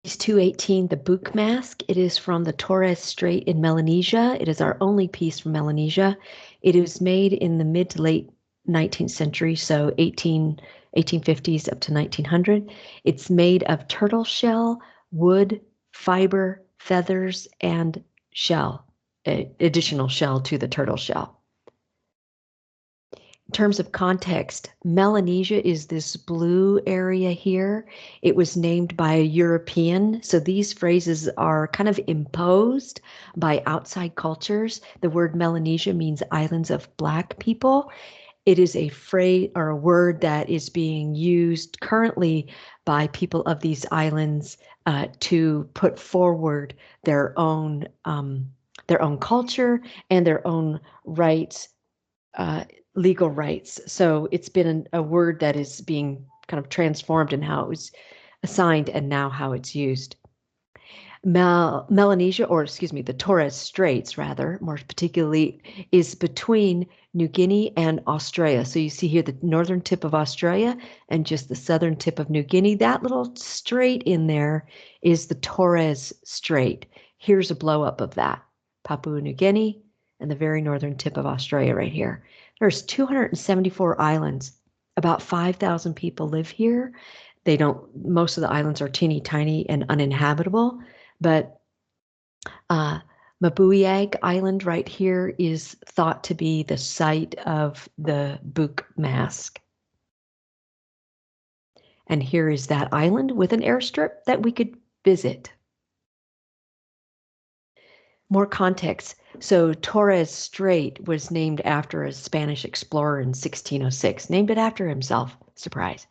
Piece 218, the Buk mask. It is from the Torres Strait in Melanesia. It is our only piece from Melanesia. It was made in the mid to late 19th century, so 1850s up to 1900. It's made of turtle shell, wood, fiber, feathers, and shell, additional shell to the turtle shell. In terms of context, Melanesia is this blue area here. It was named by a European, so these phrases are kind of imposed by outside cultures. The word Melanesia means islands of Black people. It is a phrase or a word that is being used currently by people of these islands to put forward their own culture and their own rights, legal rights. So it's been a word that is being kind of transformed in how it was assigned and now how it's used. Melanesia, or excuse me, the Torres Straits, rather, more particularly, is between New Guinea and Australia. So you see here the northern tip of Australia and just the southern tip of New Guinea. That little strait in there is the Torres Strait. Here's a blow up of that. Papua New Guinea and the very northern tip of Australia right here. There's 274 islands. About 5,000 people live here. Most of the islands are teeny tiny and uninhabitable, but Mabuiag Island right here is thought to be the site of the Buk mask. And here is that island with an airstrip that we could visit. More context. So Torres Strait was named after a Spanish explorer in 1606, named it after himself. Surprise.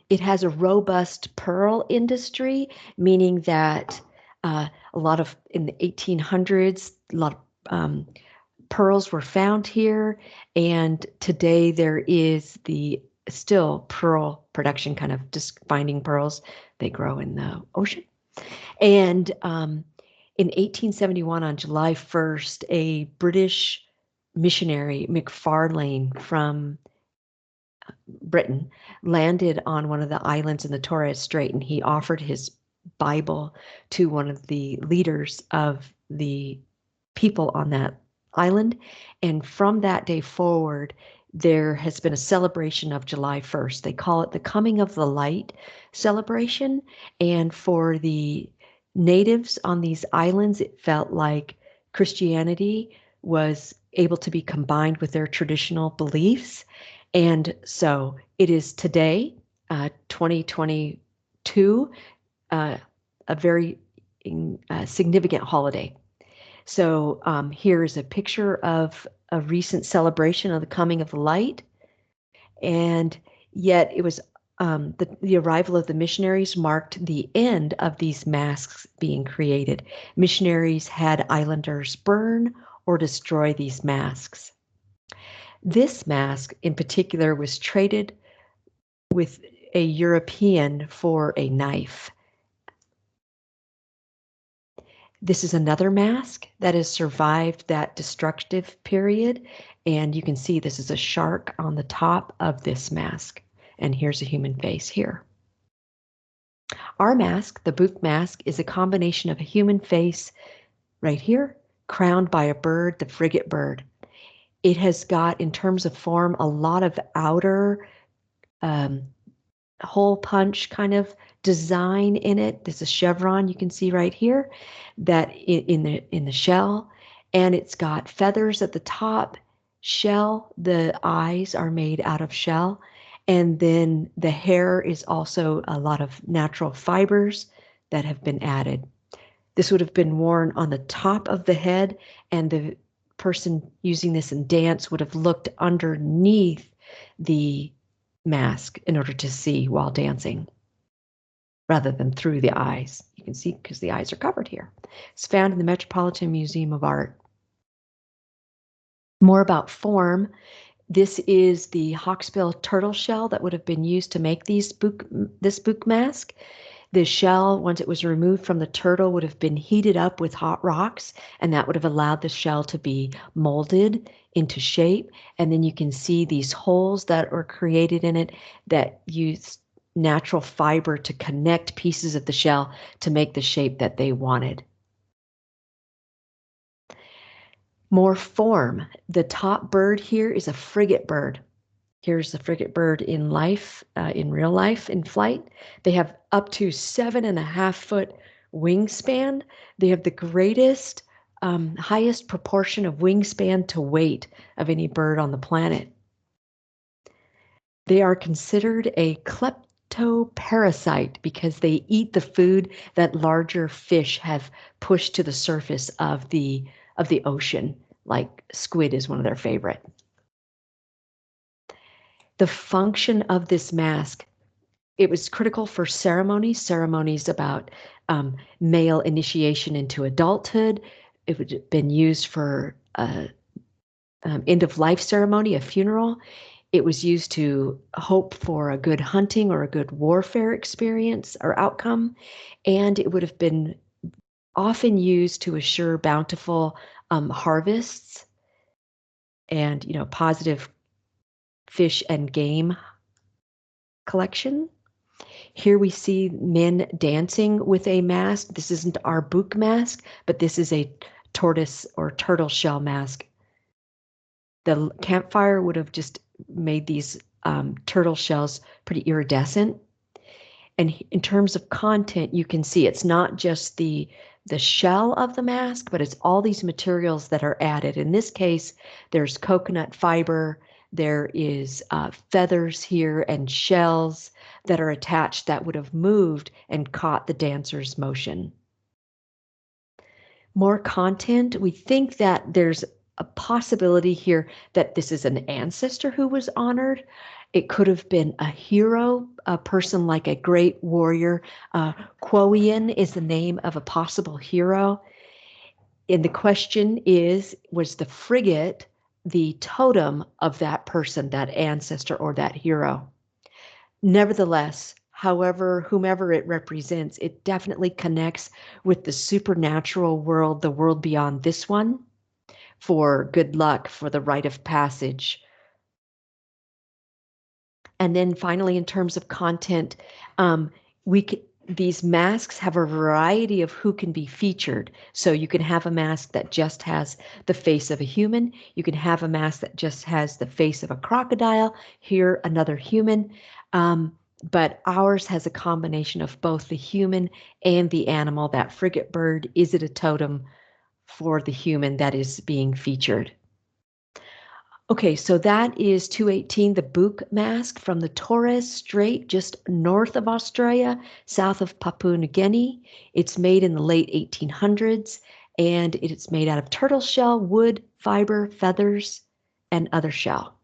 It has a robust pearl industry, meaning that a lot of, in the 1800s, a lot of pearls were found here. And today there is the still pearl production, kind of just finding pearls. They grow in the ocean. And in 1871, on July 1st, a British missionary, McFarlane from Britain, landed on one of the islands in the Torres Strait, and he offered his Bible to one of the leaders of the people on that island. And from that day forward, there has been a celebration of July 1st. They call it the Coming of the Light celebration. And for the natives on these islands, it felt like Christianity was able to be combined with their traditional beliefs. And so it is today, 2022, a very significant holiday. So here's a picture of a recent celebration of the coming of the light. And yet it was the arrival of the missionaries marked the end of these masks being created. Missionaries had islanders burn or destroy these masks. This mask in particular was traded with a European for a knife. This is another mask that has survived that destructive period. And you can see this is a shark on the top of this mask. And here's a human face here. Our mask, the Buk mask, is a combination of a human face right here, crowned by a bird, the frigate bird. It has got, in terms of form, a lot of outer hole punch kind of design in it. There's a chevron you can see right here that in the shell, and it's got feathers at the top. Shell, the eyes are made out of shell, and then the hair is also a lot of natural fibers that have been added. This would have been worn on the top of the head, and the person using this in dance would have looked underneath the mask in order to see while dancing, rather than through the eyes. You can see because the eyes are covered here. It's found in the Metropolitan Museum of Art. More about form. This is the hawksbill turtle shell that would have been used to make this Buk mask. The shell, once it was removed from the turtle, would have been heated up with hot rocks, and that would have allowed the shell to be molded into shape. And then you can see these holes that were created in it that natural fiber to connect pieces of the shell to make the shape that they wanted. More form. The top bird here is a frigate bird. Here's the frigate bird in life, in real life, in flight. They have up to 7.5-foot wingspan. They have the greatest, highest proportion of wingspan to weight of any bird on the planet. They are considered a kleptoparasite because they eat the food that larger fish have pushed to the surface of the ocean, like squid is one of their favorite. The function of this mask, it was critical for ceremonies about male initiation into adulthood. It would have been used for a end of life ceremony, a funeral. It was used to hope for a good hunting or a good warfare experience or outcome, and it would have been often used to assure bountiful harvests and positive fish and game collection. Here we see men dancing with a mask. This isn't our book mask, but this is a tortoise or turtle shell mask. The campfire would have just made these turtle shells pretty iridescent. And in terms of content, you can see it's not just the shell of the mask, but it's all these materials that are added. In this case, there's coconut fiber, there is feathers here and shells that are attached that would have moved and caught the dancer's motion. More content, we think that there's a possibility here that this is an ancestor who was honored. It could have been a hero, a person like a great warrior. Quoian is the name of a possible hero. And the question is, was the frigate the totem of that person, that ancestor or that hero? Nevertheless, however, whomever it represents, it definitely connects with the supernatural world, the world beyond this one, for good luck, for the rite of passage. And then finally, in terms of content, these masks have a variety of who can be featured. So you can have a mask that just has the face of a human. You can have a mask that just has the face of a crocodile. Here, another human. But ours has a combination of both the human and the animal. That frigate bird, is it a totem for the human that is being featured? Okay, so that is 218, the Book mask from the Torres Strait, just north of Australia, south of Papua New Guinea. It's made in the late 1800s, and it's made out of turtle shell, wood, fiber, feathers, and other shell.